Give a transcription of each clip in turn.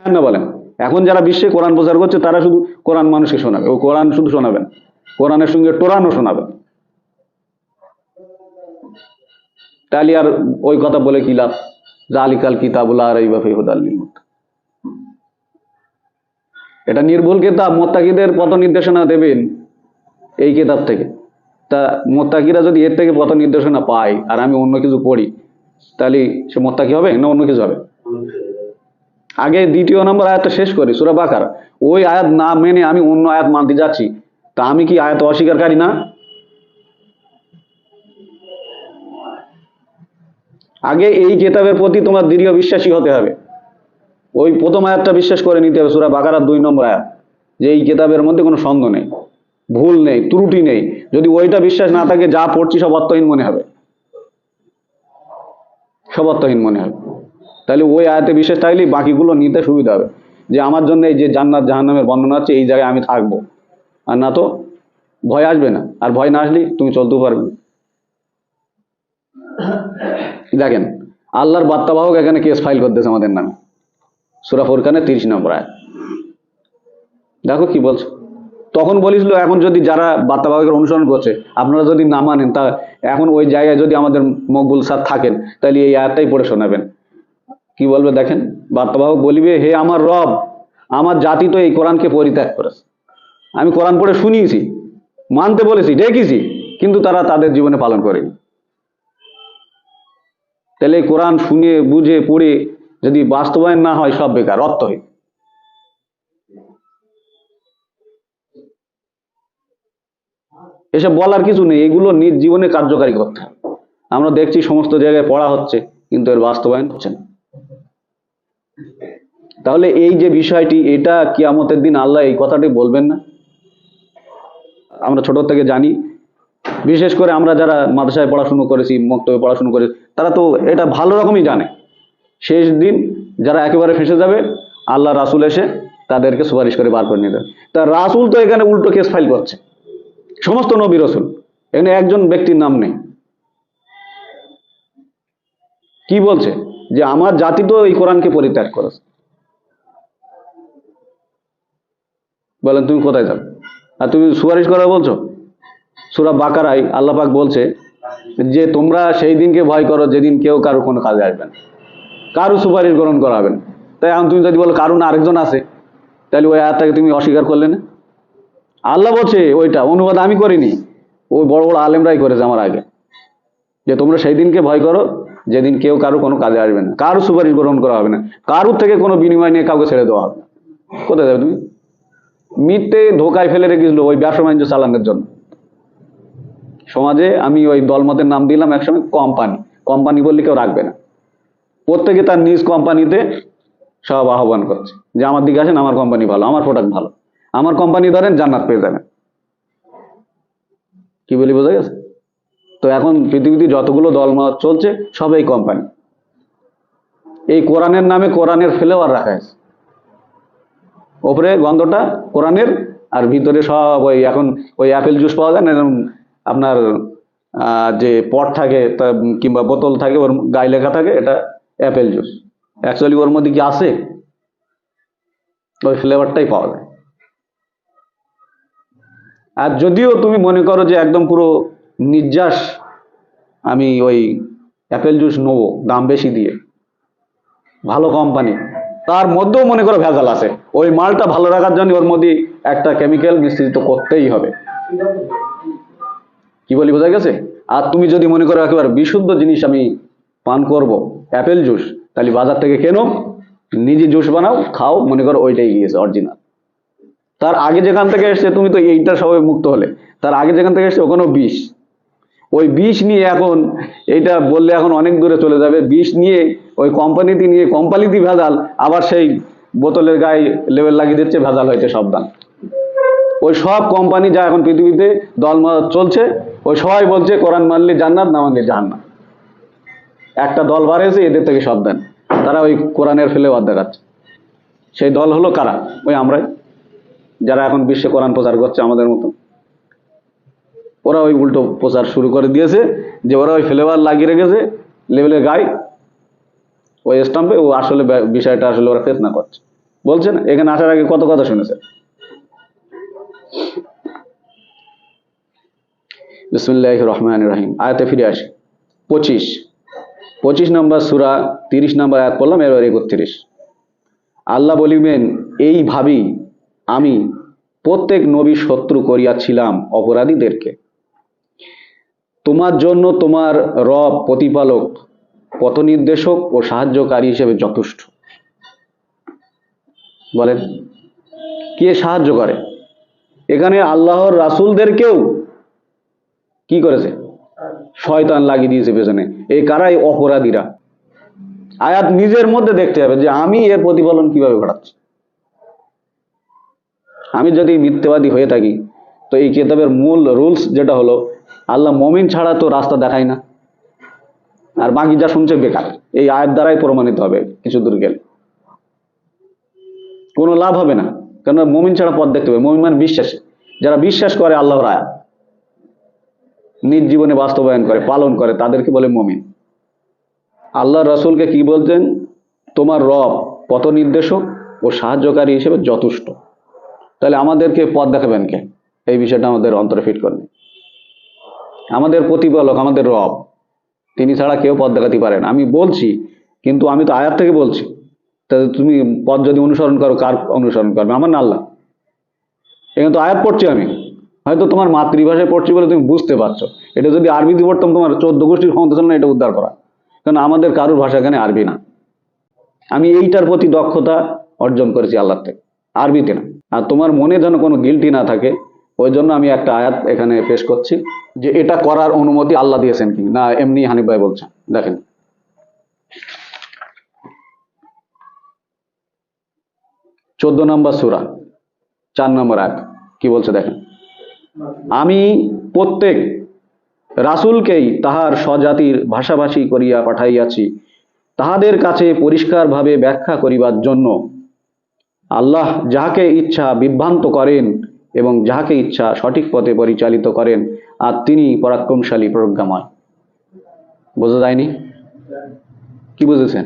না বলেন? এখন যারা বিশ্বে কোরআন প্রচার করছে তারা শুধু কোরআন মানুষকে শোনাবে, ও কোরআন শুধু শোনাবেন, কোরআনের সঙ্গে টোরানও শোনাবেন। তাহলে আর ওই কথা বলে কি লাভ? জালিকাল কিতাবুল লা রাইবা ফীহি হুদাল লিল মুত্তাকিন। এটা নির্ভুল কিতাব, মুত্তাকিদের পথ নির্দেশনা দেবেন এই কিতাব থেকে। তা মুত্তাকিরা যদি এর থেকে পথ নির্দেশনা পায় আর আমি অন্য কিছু পড়ি, তাহলে সে মুত্তাকি হবে না অন্য কিছু হবে? আগে 2 নম্বর আয়াতটা শেষ করি, সূরা বাকারা। ওই আয়াত না মেনে আমি অন্য আয়াত মানতে যাচ্ছি, তা আমি কি আয়াত অস্বীকারী না? আগে এই কিতাবের প্রতি তোমার দৃঢ় বিশ্বাসী হতে হবে। ওই প্রথম আয়াতটা বিশ্বাস করে নিতে হবে, সূরা বাকারার 2 নম্বর আয়াত, যে এই কিতাবের মধ্যে কোনো সন্দেহ নেই, ভুল নেই, ত্রুটি নেই। যদি ওইটা বিশ্বাস না থাকে, যা পড়ছি সব অর্থহীন মনে হবে, সব অর্থহীন মনে হবে। তাহলে ওই আয়াতে বিশ্বাস থাকলেই বাকিগুলো নিতে সুবিধা হবে, যে আমার জন্য এই যে জান্নাত জাহান্নামের বর্ণনা আছে, এই জায়গায় আমি থাকবো। আর না তো ভয় আসবে না, আর ভয় না আসলে তুমি চলতেও পারবে না। দেখেন, আল্লাহর বার্তাবাহক এখানে কেস ফাইল করতেছে আমাদের নামে, সূরা ফুরকানের 30 নম্বর আয়াত। দেখো কি বলছো। তখন বলিছিল, এখন যদি যারা বার্তাবাহকের অনুসরণ করছে আপনারা যদি না মানেন, তা এখন ওই জায়গায় যদি আমাদের মকবুল স্যার থাকেন, তাহলে এই আয়াতটাই পড়ে শোনাবেন। কি বলবে দেখেন, বার্তাবাহক বলিবে, হে আমার রব, আমার জাতি তো এই কোরআনকে পরিত্যাগ করেছে। আমি কোরআন পড়ে শুনিয়েছি, মানতে বলেছি, ডেকেছি, কিন্তু তারা তাদের জীবনে পালন করেনি। তাহলে এই কোরআন শুনে বুঝে পড়ে যদি বাস্তবায়ন না হয়, সব বেকার, অর্থহীন। এসব বলার কিছু নেই, এগুলো নিজ জীবনে কার্যকারী করতে হবে। আমরা দেখছি সমস্ত জায়গায় পড়া হচ্ছে, কিন্তু এর বাস্তবায়ন হচ্ছে না। তাহলে এই যে বিষয়টি, এটা কিয়ামতের দিন আল্লাহ এই কথাটি বলবেন না? আমরা ছোট থেকে জানি, বিশেষ করে আমরা যারা মাদ্রাসায় পড়াশুনো করেছি, মক্তবে পড়াশুনো করেছি, তারা তো এটা ভালো রকমই জানে। শেষ দিন যারা একেবারে ফেঁসে যাবে, আল্লাহ রাসূল এসে তাদেরকে সুপারিশ করে বার করে নিয়ে যাবে। তা রাসূল তো এখানে উল্টো কেস ফাইল করছে, সমস্ত নবী রাসূল, এখানে একজন ব্যক্তির নাম নেই। কি বলছে? যে আমার জাতি তো এই কোরআনকে পরিত্যাগ করেছে। বলেন তুমি কোথায় যাবে? আর তুমি সুপারিশ করা বলছো? সূরা বাকারায় আল্লাহ পাক বলছে যে তোমরা সেই দিনকে ভয় করো যেদিন কেউ কারো কোনো কাজে আসবে না, কারো সুপারিশ গ্রহণ করা হবে না। তাই এখন তুমি যদি বলো কারণ আরেকজন আছে, তাহলে ওই আয়াতটাকে তুমি অস্বীকার করলে না? আল্লাহ বলছে, ওইটা অনুবাদ আমি করিনি, ওই বড় বড় আলেমরাই করেছে আমার আগে, যে তোমরা সেই দিনকে ভয় করো যেদিন কেউ কারো কোনো কাজে আসবে না, কারো সুপারিশ গ্রহণ করা হবে না, কারোর থেকে কোনো বিনিময় নিয়ে কাউকে ছেড়ে দেওয়া হবে না। কোথায় যাবে তুমি? মিথ্যে ধোকায় ফেলে রেখেছিল ওই ব্যবসা বাণিজ্য চালানোর জন্য। সমাজে আমি ওই দলমতের নাম দিলাম একসময় কোম্পানি, কোম্পানি বললে কেউ রাখবে না, প্রত্যেকে তার নিজ কোম্পানিতে সব আহ্বান করছে যে আমার দিকে আসেন, আমার কোম্পানি ভালো, আমার প্রোডাক্ট ভালো, আমার কোম্পানি ধরেন জান্নাত পেয়ে যাবেন। কি বলি বোঝা গেছে? তো এখন পৃথিবীতে যতগুলো দলমত চলছে সব এই কোম্পানি। এই কোরআনের নামে কোরআনের ফ্লেভার রাখা আছে, ওপরে গন্ধটা কোরআনের, আর ভিতরে সব ওই, এখন ওই অ্যাপেল জুস পাওয়া যায় না, আপনার যে পট থাকে কিংবা বোতল থাকে, ওর গায়ে লেখা থাকে এটা অ্যাপেল জুস, অ্যাকচুয়ালি ওর মধ্যে কি আছে? ওই ফ্লেভারটাই পাওয়া যায়। আর যদিও তুমি মনে করো যে একদম পুরো নির্যাস আমি ওই অ্যাপেল জুস নেবো দাম বেশি দিয়ে, ভালো কোম্পানি, তার মধ্যেও মনে করো ভেজাল আছে, ওই মালটা ভালো রাখার জন্য ওর মধ্যে একটা কেমিক্যাল মিশ্রিত করতেই হবে। কি বলি বোঝা গেছে? আর তুমি যদি মনে করো একেবারে বিশুদ্ধ জিনিস আমি পান করব, অ্যাপেল জুস, তাহলে বাজার থেকে কেনো, নিজে জুস বানাও, খাও, মনে করো ওইটাই গিয়েছে অরিজিনাল। তার আগে যেখান থেকে এসছে, তুমি তো এইটা সবাই মুক্ত হলে, তার আগে যেখান থেকে এসছে ওখানেও বিষ। ওই বিষ নিয়ে এখন এইটা বললে এখন অনেক দূরে চলে যাবে, বিষ নিয়ে ওই কোম্পানিতে নিয়ে কোম্পানিতে ভেজাল, আবার সেই বোতলের গায়ে লেবেল লাগিয়ে দিচ্ছে ভেজাল হয়েছে সাবধান। ওই সব কোম্পানি যা এখন পৃথিবীতে দলমত চলছে, ওই সবাই বলছে কোরআন মানলে জান্নাত, না মানলে জাহান্নাম। একটা দল বাড়িয়েছে, এদের থেকে সাবধান, তারা ওই কোরআনের ফ্লেভার দেখাচ্ছে। সেই দল হলো কারা? ওই আমরাই, যারা এখন বিশ্বে কোরআন প্রচার করছে আমাদের মতো। ওরা ওই উল্টো প্রচার শুরু করে দিয়েছে, যে ওরা ওই ফ্লেভার লাগিয়ে রেখেছে লেবেলের গায়ে, ওই স্টাম্পে, ও আসলে বিষয়টা আসলে ওরা ফেতনা করছে। বলছেন, এখানে আসার আগে কত কথা শুনেছেন। বিসমিল্লাহির রহমানির রহিম। আয়াতে ফিরে আসি। 25 নম্বর সূরা 30 নম্বর আয়াত পড়লাম, এবার 31। আল্লাহ বলিবেন, এইভাবেই আমি প্রত্যেক নবী শত্রু করিয়াছিলাম অপরাধীদেরকে। তোমার জন্য তোমার রব প্রতিপালক পথ নির্দেশক ও সাহায্যকারী হিসেবে যথেষ্ট। বলেন, কে সাহায্য করে? এখানে আল্লাহর রাসূলদেরকেও কি করেছে? শয়তান লাগিয়ে দিয়েছে পেছনে। এই কারাই অপরাধীরা। আয়াত নিজের মধ্যে দেখতে হবে যে আমি এর প্রতিফলন কিভাবে ঘটাচ্ছি। আমি যদি মিথ্যাবাদী হয়ে থাকি, তো এই কিতাবের মূল রুলস যেটা হলো, আল্লাহ মুমিন ছাড়া তো রাস্তা দেখায় না, আর বাকি যা শুনছে বেকার। এই আয়াত দ্বারাই প্রমাণিত হবে। কিছু দূর গেলে কোনো লাভ হবে না, কারণ মুমিন ছাড়া পথ দেখতে হবে। মুমিন মানে বিশ্বাসী, যারা বিশ্বাস করে আল্লাহর আয়াত, নিজ জীবনে বাস্তবায়ন করে, পালন করে, তাদেরকে বলে মুমিন। আল্লাহ রাসূলকে কি বলছেন? তোমার রব পথ নির্দেশক ও সাহায্যকারী হিসেবে যথেষ্ট। তাহলে আমাদেরকে পথ দেখাবেন কে? এই বিষয়টা আমাদের অন্তরে ফিট করবে। আমাদের প্রতিপালক, আমাদের রব, তিনি ছাড়া কেউ পথ দেখাতে পারে না। আমি বলছি, কিন্তু আমি তো আয়াত থেকে বলছি। তাহলে তুমি পথ যদি অনুসরণ করো, কার অনুসরণ করবে? আমার না আল্লাহ। এখানে তো আয়াত পড়ছি আমি, হয়তো তোমার মাতৃভাষায় পড়ছি বলে তুমি বুঝতে পারছো। এটা যদি আরবিতে পড়তাম, তোমার 14 গোষ্ঠীর ক্ষমতা ছিল না এটা উদ্ধার করা, কারণ আমাদের কারোর ভাষা এখানে আরবি না। আমি এইটার প্রতি দক্ষতা অর্জন করেছি আল্লাহর থেকে, আরবিতে না। আর তোমার মনে যেন কোনো গিল্টি না থাকে, ওই জন্য আমি একটা আয়াত এখানে পেশ করছি, যে এটা করার অনুমতি আল্লাহ দিয়েছেন কি না, এমনি হানিফ ভাই বলছেন। দেখেন, 14 নম্বর সূরা 4 নম্বর আয়াত কি বলছে দেখেন। আমি প্রত্যেক রাসূলকেই তাহার স্বজাতির ভাষাভাষী করিয়া পাঠাইয়াছি, তাহাদের কাছে পরিষ্কারভাবে ব্যাখ্যা করিবার জন্য। আল্লাহ যাহাকে ইচ্ছা বিভ্রান্ত করেন এবং যাহাকে ইচ্ছা সঠিক পথে পরিচালিত করেন, আর তিনি পরাক্রমশালী প্রজ্ঞাময়। বোঝা যায়নি? কি বুঝেছেন?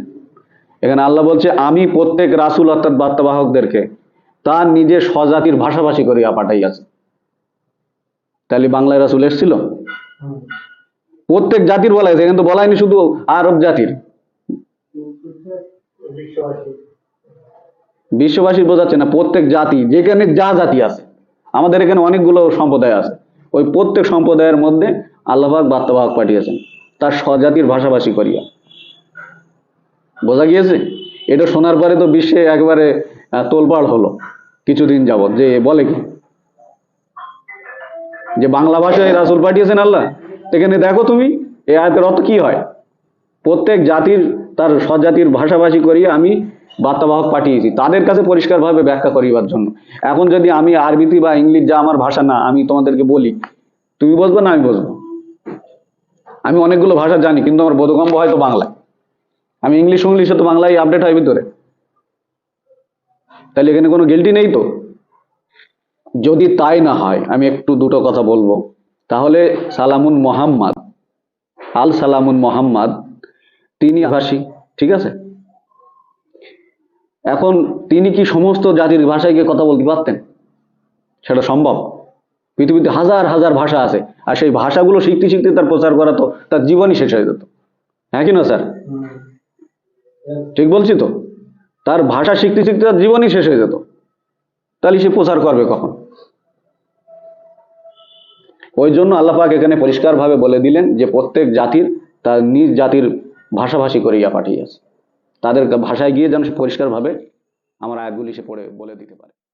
এখানে আল্লাহ বলছে আমি প্রত্যেক রাসূল অর্থাৎ বার্তাবাহকদেরকে তার নিজের স্বজাতির ভাষাভাষী করিয়া পাঠাইয়াছে। তাহলে বাংলায় রাসূল এসেছিল? প্রত্যেক জাতির বলা হয়েছে, কিন্তু বলায়নি শুধু আরব জাতির। বিশ্ববাসী বোঝাচ্ছে না, প্রত্যেক জাতি, যেখানে যা জাতি আছে, আমাদের এখানে অনেকগুলো সম্প্রদায় আছে, ওই প্রত্যেক সম্প্রদায়ের মধ্যে আল্লাহ পাক বার্তাবাহক পাঠিয়েছেন তার স্বজাতির ভাষাভাষী করিয়া। বোঝা গিয়েছে? এটা শোনার পরে তো বিশ্বে একবারে তোলপাড় হলো কিছুদিন যাবত, যে বলে কি যে বাংলা ভাষায় রাসূল পাঠিয়েছেন আল্লাহ। এখানে দেখো তুমি এই আয়াতের অর্থ কি হয়। প্রত্যেক জাতির তার স্বজাতির ভাষাভাষী করিয়া আমি বার্তাবাহক পাঠিয়েছি, তাদের কাছে পরিষ্কারভাবে ব্যাখ্যা করিবার জন্য। এখন যদি আমি আরবিতে বা ইংলিশ, যা আমার ভাষা না, আমি তোমাদেরকে বলি, তুমি বুঝবে না আমি বুঝবো। আমি অনেকগুলো ভাষা জানি, কিন্তু আমার বোধগম্য হয়তো বাংলায়। আমি ইংলিশে তো বাংলায় আপডেট হয় ভিতরে। তাহলে এখানে কোনো গিল্টি নেই তো? যদি তাই না হয়, আমি একটু দুটো কথা বলবো। তাহলে সালামুন মোহাম্মদ, আল সালামুন মোহাম্মদ, তিনি ভাষী, ঠিক আছে? এখন তিনি কি সমস্ত জাতির ভাষায় গিয়ে কথা বলতে পারতেন? সেটা সম্ভব? পৃথিবীতে হাজার হাজার ভাষা আছে, আর সেই ভাষাগুলো শিখতে শিখতে তার প্রচার করা তো তার জীবনই শেষ হয়ে যেত। হ্যাঁ কি না স্যার? ঠিক বলছি তো? তার ভাষা শিখতে শিখতে তার জীবনই শেষ হয়ে যেত, তাহলে সে প্রচার করবে কখন? ওই জন্য আল্লাহ পাক এখানে পরিষ্কারভাবে বলে দিলেন যে প্রত্যেক জাতির তার নিজ জাতির ভাষাভাষী করিয়া পাঠিয়েছে, তাদের ভাষায় গিয়ে যেন সে পরিষ্কারভাবে আমার আয়াতগুলি সে পড়ে বলে দিতে পারে।